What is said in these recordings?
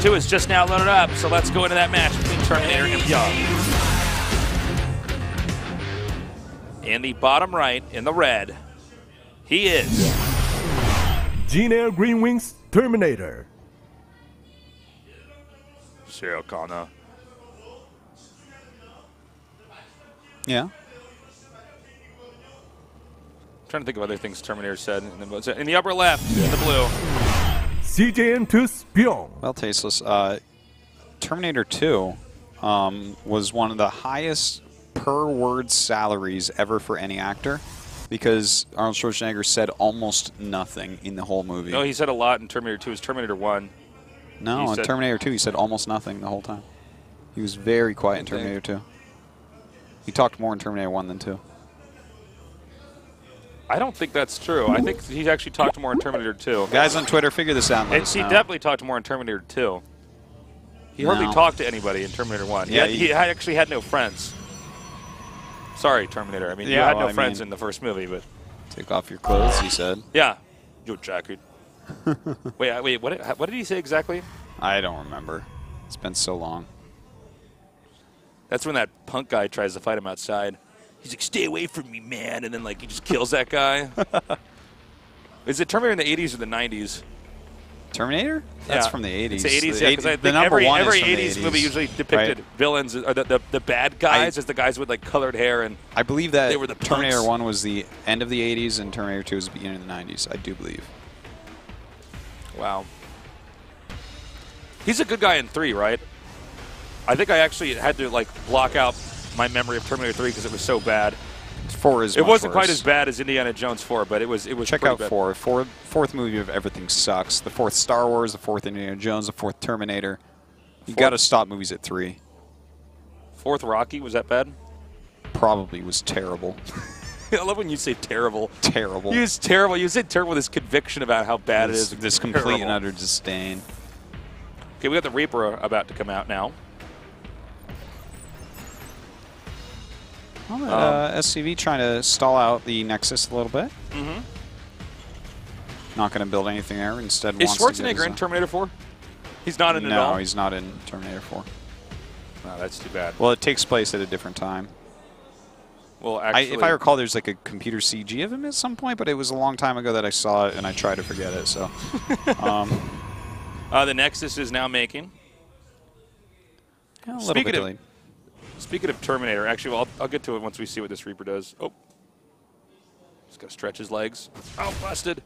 2 is just now loaded up, so let's go into that match between Terminator and Bbyong. In the bottom right, in the red, he is GSL Green Wings Terminator. Sarah Connor. Yeah. Trying to think of other things Terminator said. In the upper left, in the blue. CJM2 Bbyong. Well, tasteless. Terminator 2 was one of the highest per word salaries ever for any actor, because Arnold Schwarzenegger said almost nothing in the whole movie. No, he said a lot in Terminator 2. It was Terminator 1. No, in Terminator 2 he said almost nothing the whole time. He was very quiet in Terminator 2. He talked more in Terminator 1 than 2. I don't think that's true. I think he actually talked more in Terminator 2. Guys on Twitter, figure this out and let us He know. definitely talked more in Terminator 2. He hardly talked to anybody in Terminator 1. Yeah, he actually had no friends. Sorry, Terminator. I mean, you had no friends in the first movie, but... Take off your clothes, he said. Yeah. Your jacket. wait, what did he say exactly? I don't remember. It's been so long. That's when that punk guy tries to fight him outside. He's like, stay away from me, man. And then, like, he just kills that guy. Is it Terminator in the 80s or the 90s? Terminator? That's from the 80s. It's the 80s, yeah, because I think every 80s movie usually depicted villains, or the bad guys as the guys with, like, colored hair. And I believe that they were the Terminator punks. 1 was the end of the 80s and Terminator 2 was the beginning of the 90s. I do believe. Wow. He's a good guy in 3, right? I think I actually had to, like, block out my memory of Terminator 3 because it was so bad. 4 is It wasn't worse. quite as bad as Indiana Jones 4, but it was Check pretty out bad. 4. Fourth movie of everything sucks. The 4th Star Wars, the 4th Indiana Jones, the 4th Terminator. You got to stop movies at 3. 4th Rocky, was that bad? Probably was terrible. I love when you say terrible. Terrible. You use terrible. You say terrible with this conviction about how bad it is. This complete and utter disdain. Okay, we got the Reaper about to come out now. Well, SCV trying to stall out the Nexus a little bit. Mm-hmm. Not going to build anything there. Instead, Is wants to Schwarzenegger in Terminator 4? He's not in it at all? No, he's not in Terminator 4. Oh, that's too bad. Well, it takes place at a different time. Well, actually, if I recall, there's like a computer CG of him at some point, but it was a long time ago that I saw it, and I tried to forget it. So, the Nexus is now making. A little bit delayed. Speaking of Terminator, actually, well, I'll get to it once we see what this Reaper does. Oh. He's got to stretch his legs. Oh, busted.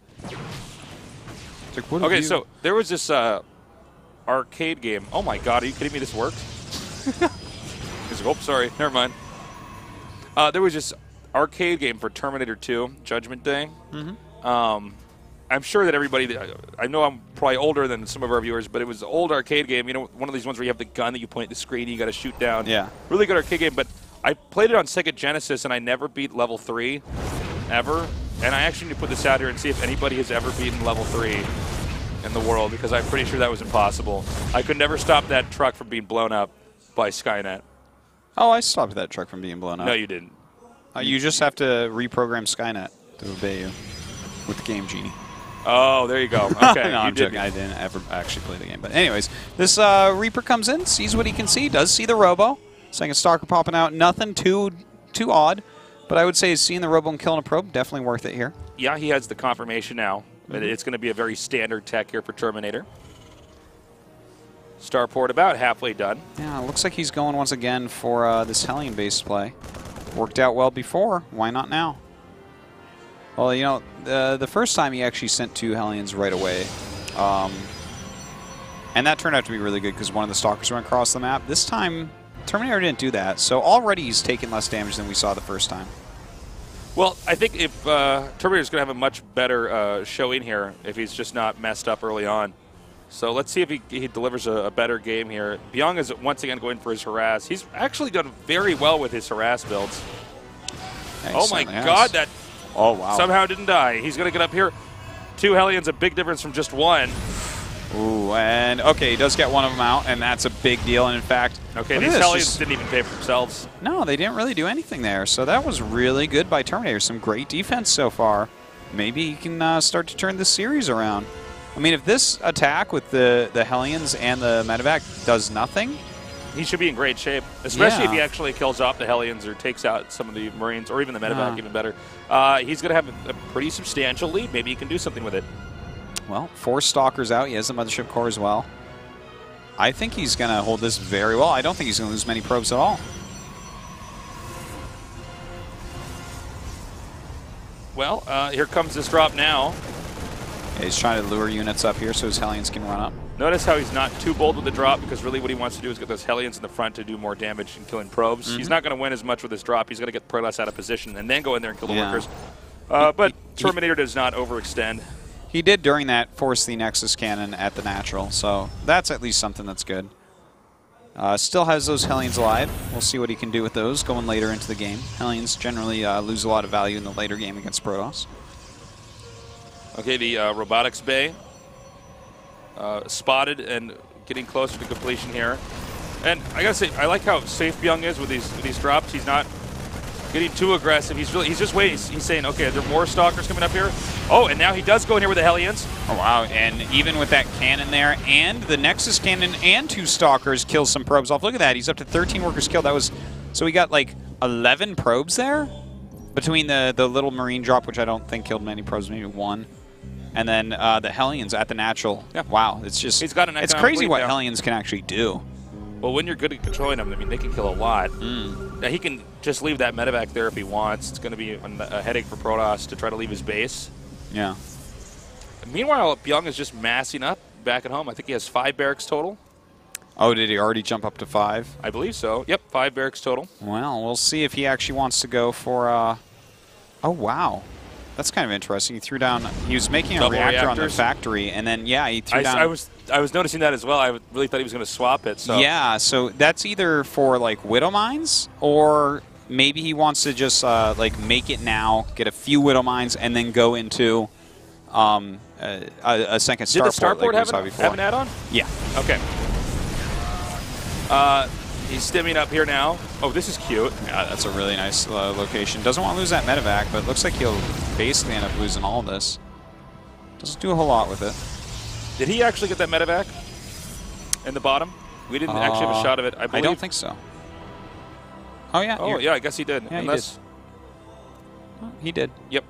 Like, okay, so there was this arcade game. Oh, my God. Are you kidding me? This worked? He's like, oh, sorry. Never mind. There was this arcade game for Terminator 2, Judgment Day. Mm-hmm. I'm sure that everybody, I know I'm probably older than some of our viewers, but it was an old arcade game. You know, one of these ones where you have the gun that you point at the screen and you got to shoot down. Yeah. Really good arcade game, but I played it on Sega Genesis and I never beat level 3, ever. And I actually need to put this out here and see if anybody has ever beaten level 3 in the world, because I'm pretty sure that was impossible. I could never stop that truck from being blown up by Skynet. Oh, I stopped that truck from being blown up. No, you didn't. You just have to reprogram Skynet to obey you with the Game Genie. Oh, there you go. Okay. No, I'm joking. I didn't ever actually play the game. But anyways, this Reaper comes in, sees what he can see, does see the Robo. Second Stalker popping out. Nothing too odd. But I would say seeing the Robo and killing a probe, definitely worth it here. Yeah, he has the confirmation now. Mm-hmm. It's going to be a very standard tech here for Terminator. Starport about halfway done. Yeah, it looks like he's going once again for this Hellion-based play. Worked out well before. Why not now? Well, you know, the first time he actually sent 2 Hellions right away. And that turned out to be really good because one of the Stalkers went across the map. This time, Terminator didn't do that. So already he's taken less damage than we saw the first time. Well, I think if Terminator's going to have a much better showing here if he's just not messed up early on. So let's see if he delivers a better game here. Bbyong is once again going for his harass. He's actually done very well with his harass builds. Yeah, oh my God, that somehow didn't die. He's going to get up here. 2 Hellions, a big difference from just 1. Ooh, and okay, he does get one of them out, and that's a big deal. And in fact, okay, these Hellions didn't even pay for themselves. No, they didn't really do anything there. So that was really good by Terminator. Some great defense so far. Maybe he can start to turn this series around. I mean, if this attack with the Hellions and the medevac does nothing, he should be in great shape, especially if he Yeah. actually kills off the Hellions or takes out some of the Marines, or even the medevac, even better. He's going to have a pretty substantial lead. Maybe he can do something with it. well, 4 Stalkers out. He has the Mothership Core as well. I think he's going to hold this very well. I don't think he's going to lose many probes at all. Well, here comes this drop now. Yeah, he's trying to lure units up here so his Hellions can run up. Notice how he's not too bold with the drop, because really what he wants to do is get those Hellions in the front to do more damage and killing probes. He's not going to win as much with this drop. He's going to get Protoss out of position and then go in there and kill the workers. But Terminator does not overextend. He did during that force the Nexus Cannon at the natural, so that's at least something that's good. Still has those Hellions alive. We'll see what he can do with those going later into the game. Hellions generally lose a lot of value in the later game against Protoss. Okay, the robotics bay spotted and getting closer to completion here. And I gotta say, I like how safe Bbyong is with these drops. He's not getting too aggressive. He's just waiting. He's saying, okay, are there more Stalkers coming up here? Oh, and now he does go in here with the Hellions. Oh, wow. And even with that cannon there and the Nexus Cannon and 2 Stalkers kills some probes off. Look at that. He's up to 13 workers killed. That was, so we got like 11 probes there between the little Marine drop, which I don't think killed many probes, maybe 1. And then the Hellions at the natural. Yeah. Wow. It's just, He's got an it's economic crazy lead what now. Hellions can actually do. Well, when you're good at controlling them, I mean, they can kill a lot. Now, he can just leave that medevac there if he wants. It's going to be a headache for Protoss to try to leave his base. Yeah. Meanwhile, Bbyong is just massing up back at home. I think he has 5 barracks total. Oh, did he already jump up to 5? I believe so. Yep, 5 barracks total. Well, we'll see if he actually wants to go for, oh, wow. That's kind of interesting. He threw down, he was making a Double reactor on the reactors. factory, and then, yeah, he threw down. I was noticing that as well. I really thought he was going to swap it. So Yeah, so that's either for, like, Widow Mines, or maybe he wants to just, like, make it now, get a few Widow Mines, and then go into a second Did the starport starport like we saw have before. an add-on? Yeah. Okay. He's stimming up here now. Oh, this is cute. Yeah, that's a really nice location. Doesn't want to lose that medevac, but it looks like he'll basically end up losing all of this. Doesn't do a whole lot with it. Did he actually get that medevac in the bottom? We didn't actually have a shot of it. I believe. I don't think so. Oh, yeah. Oh, yeah, I guess he did. Yeah, Unless, he did. Yep.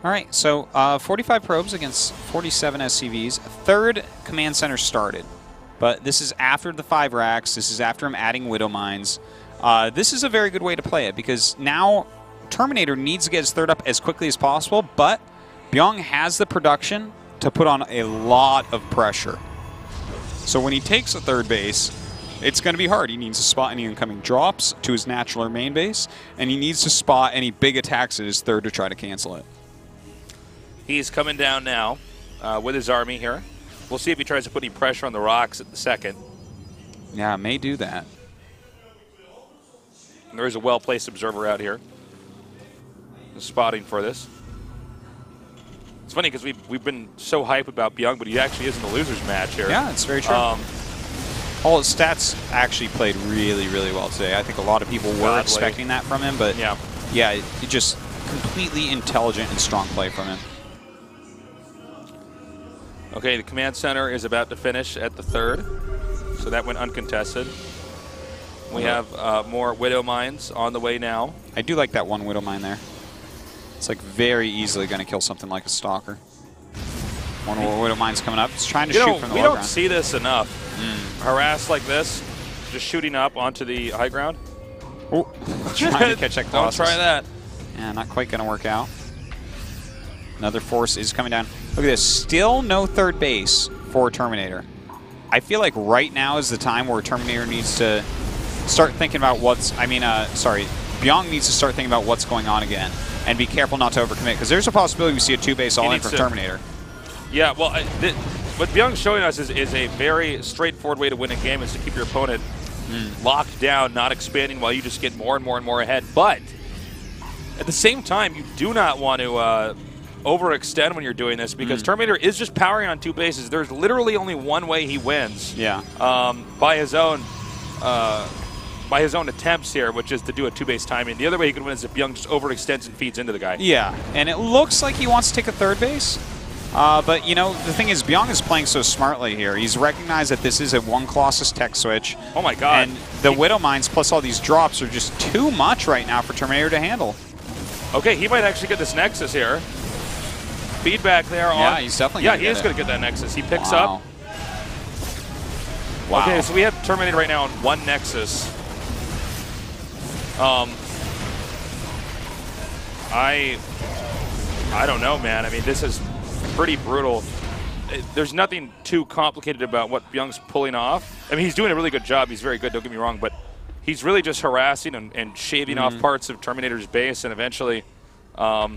All right, so 45 probes against 47 SCVs. Third command center started, but this is after the 5 racks. This is after him adding Widow Mines. This is a very good way to play it, because now Terminator needs to get his third up as quickly as possible, but Bbyong has the production to put on a lot of pressure. So when he takes a third base, it's going to be hard. He needs to spot any incoming drops to his natural or main base, and he needs to spot any big attacks at his third to try to cancel it. he's coming down now with his army here. We'll see if he tries to put any pressure on the rocks at the second. Yeah, may do that. And there is a well-placed observer out here spotting for this. It's funny because we've been so hyped about Bbyong, but he actually is in the losers match here. Yeah, it's very true. All his stats actually played really, really well today. I think a lot of people were Godly. expecting that from him, but Yeah. yeah, it just completely intelligent and strong play from him. Okay, the command center is about to finish at the third, so that went uncontested. We have more Widow Mines on the way now. I do like that one Widow Mine there. It's like very easily going to kill something like a Stalker. One more Widow Mine's coming up. It's trying to You shoot know, from the we low don't ground. see this enough. Harass like this, just shooting up onto the high ground. Oh, trying to catch that Don't Colossus. try that. Yeah, not quite going to work out. Another force is coming down. Look at this. Still no third base for Terminator. I feel like right now is the time where Terminator needs to start thinking about what's... Bbyong needs to start thinking about what's going on again. And be careful not to overcommit, because there's a possibility we see a 2-base all-in from Terminator. Yeah, well, what Bbyong's showing us is a very straightforward way to win a game, is to keep your opponent locked down, not expanding while you just get more and more and more ahead. But at the same time, you do not want to overextend when you're doing this, because Terminator is just powering on 2 bases. There's literally only one way he wins. Yeah. By his own attempts here, which is to do a 2-base timing. The other way he could win is if Bbyong just overextends and feeds into the guy. Yeah, and it looks like he wants to take a third base. But, you know, the thing is, Bbyong is playing so smartly here. He's recognized that this is a one Colossus tech switch. Oh, my God. And the Widow Mines plus all these drops are just too much right now for Terminator to handle. Okay, he might actually get this Nexus here. Feedback there on... Yeah, he's definitely going to get it. Yeah, he is going to get that Nexus. He picks up. Wow. Okay, so we have Terminator right now on 1 Nexus. I don't know, man. I mean, this is pretty brutal. There's nothing too complicated about what Bbyong's pulling off. I mean, he's doing a really good job. He's very good, don't get me wrong, but he's really just harassing and shaving off parts of Terminator's base, and eventually, I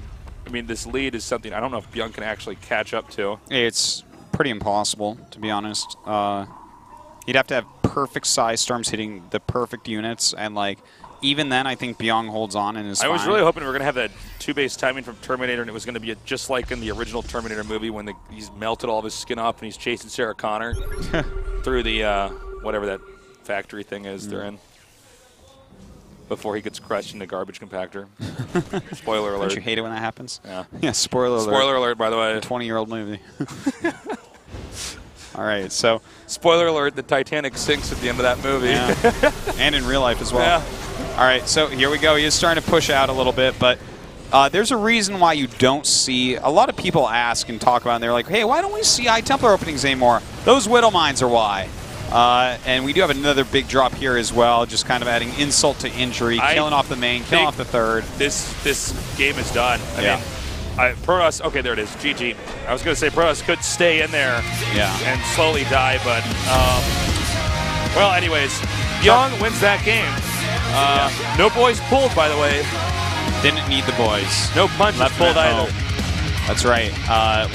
mean, this lead is something I don't know if Bbyong can actually catch up to. It's pretty impossible, to be honest. You'd have to have perfect size storms hitting the perfect units, and like even then, I think Bbyong holds on and is fine. I was really hoping we were going to have that 2-base timing from Terminator, and it was going to be just like in the original Terminator movie when he's melted all of his skin off and he's chasing Sarah Connor through the whatever that factory thing is they're in before he gets crushed in the garbage compactor. Spoiler alert. Don't you hate it when that happens? Yeah. Yeah, spoiler alert. Spoiler alert, by the way. A 20-year-old movie. All right, so... Spoiler alert, the Titanic sinks at the end of that movie. Yeah. And in real life as well. Yeah. All right, so here we go. He is starting to push out a little bit, but there's a reason why you don't see... A lot of people ask and talk about it, and they're like, hey, why don't we see Templar openings anymore? Those Widow Mines are why. And we do have another big drop here as well, just kind of adding insult to injury, killing off the main, killing off the third. This game is done. I mean, Protoss, okay, there it is, GG. I was going to say Protoss could stay in there and slowly die, but, well, anyways, Bbyong wins that game. No boys pulled, by the way. Didn't need the boys. No punches pulled either. That's right.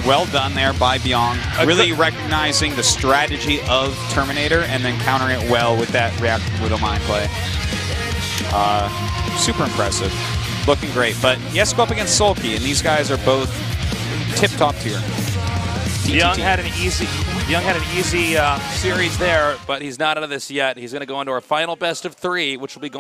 Well done there by Bbyong. Really recognizing the strategy of Terminator and then countering it well with that reactive Widow Mine play. Super impressive. Looking great. But he has to go up against Sulky, and these guys are both tip-top tier. Bbyong had an easy series there, but he's not out of this yet. He's going to go into our final best of 3, which will be going